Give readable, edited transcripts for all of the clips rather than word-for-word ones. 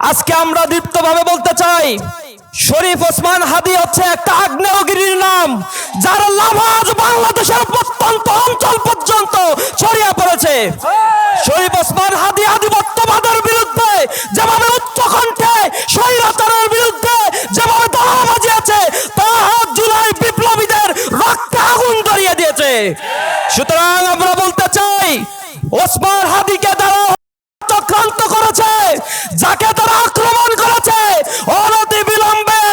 আজকে আমরা দীপ্তভাবে বলতে চাই, শরীফ ওসমান হাদি হচ্ছে একটা আগ্নেয়গিরির নাম, যার লাভা আজ বাংলাদেশের প্রত্যন্ত অঞ্চল পর্যন্ত ছড়িয়ে পড়েছে। শরীফ ওসমান হাদি আধিপত্যবাদের বিরুদ্ধে যেভাবে উচ্চকণ্ঠে, স্বৈরাচারের বিরুদ্ধে যেভাবে দাওয়া বাজিয়েছে, তা জুলাই বিপ্লবীদের রক্তে আগুন ধরিয়ে দিয়েছে। সুতরাং আমরা বলতে চাই, ওসমান হাদিকে তারা চক্রান্ত করেছে, যাকে তারা আক্রমণ করেছে, অনতি বিলম্বে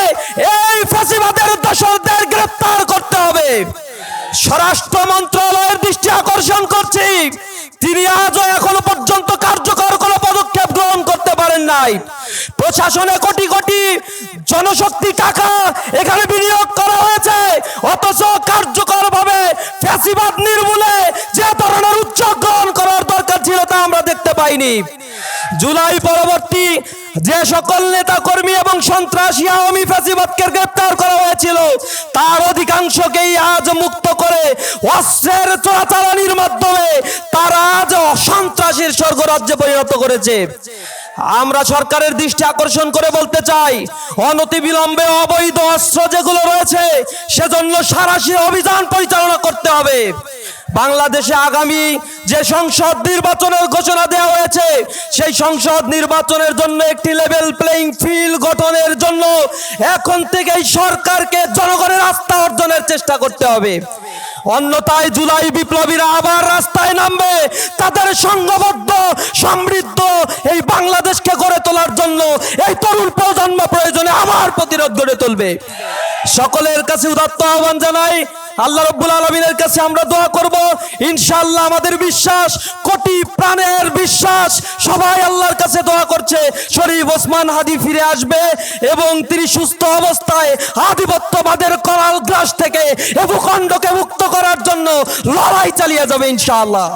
এই ফ্যাসিবাদের দোসরদের গ্রেফতার করতে হবে। স্বরাষ্ট্র মন্ত্রণালয়ের দৃষ্টি আকর্ষণ করছি, তিনি আজও এখনো পর্যন্ত কার্যকর কোনো পদক্ষেপ গ্রহণ করতে পারেন নাই। প্রশাসনে কোটি কোটি জনশক্তি টাকা এখানে বিনিয়োগ করা হয়েছে, অথচ কার্যকরভাবে ফ্যাসিবাদ নির্মূলে যে ধরনের উদ্যোগ গ্রহণ করার দরকার ছিল তা আমরা দেখতে পাইনি। জুলাই পরবর্তী যে সকল নেতা কর্মী এবং সন্ত্রাসী আওয়ামী ফ্যাসিবাদকে গ্রেফতার করা হয়েছিল, তার অধিকাংশকেই আজ মুক্ত করে অস্ত্রের চোরাচালানির মাধ্যমে তারা আজ সন্ত্রাসীর স্বর্গরাজ্যে পরিণত করেছে। আমরা সরকারের দৃষ্টি আকর্ষণ করে বলতে চাই, অনতি বিলম্বে অবৈধ অস্ত্র যেগুলো রয়েছে সেজন্য সাঁড়াশি অভিযান পরিচালনা করতে হবে। বাংলাদেশে আগামী যে সংসদ নির্বাচনের ঘোষণা দেওয়া হয়েছে, সেই সংসদ নির্বাচনের জন্য একটি লেভেল প্লেইং ফিল্ড গঠনের জন্য এখন থেকেই সরকারকে জনগণের আস্থা অর্জনের চেষ্টা করতে হবে। অন্যথায় জুলাই বিপ্লবীরা আবার রাস্তায় নামবে, তাদের সংঘবদ্ধ সমৃদ্ধ এই বাংলাদেশকে গড়ে তোলার জন্য এই তরুণ প্রজন্ম প্রয়োজনে আবার প্রতিরোধ গড়ে তুলবে। সকলের কাছে উদাত্ত আহ্বান জানাই, আল্লাহ রাব্বুল আলামিনের কাছে আমরা দোয়া করব, ইনশাআল্লাহ আমাদের বিশ্বাস, কোটি প্রাণের বিশ্বাস, সবাই আল্লাহর কাছে দোয়া করছে শরীফ ওসমান হাদি ফিরে আসবে এবং তিনি সুস্থ অবস্থায় আধিপত্যবাদের করাল গ্রাস থেকে এ ভূখণ্ডকে মুক্ত করার জন্য লড়াই চালিয়ে যাবে ইনশাআল্লাহ।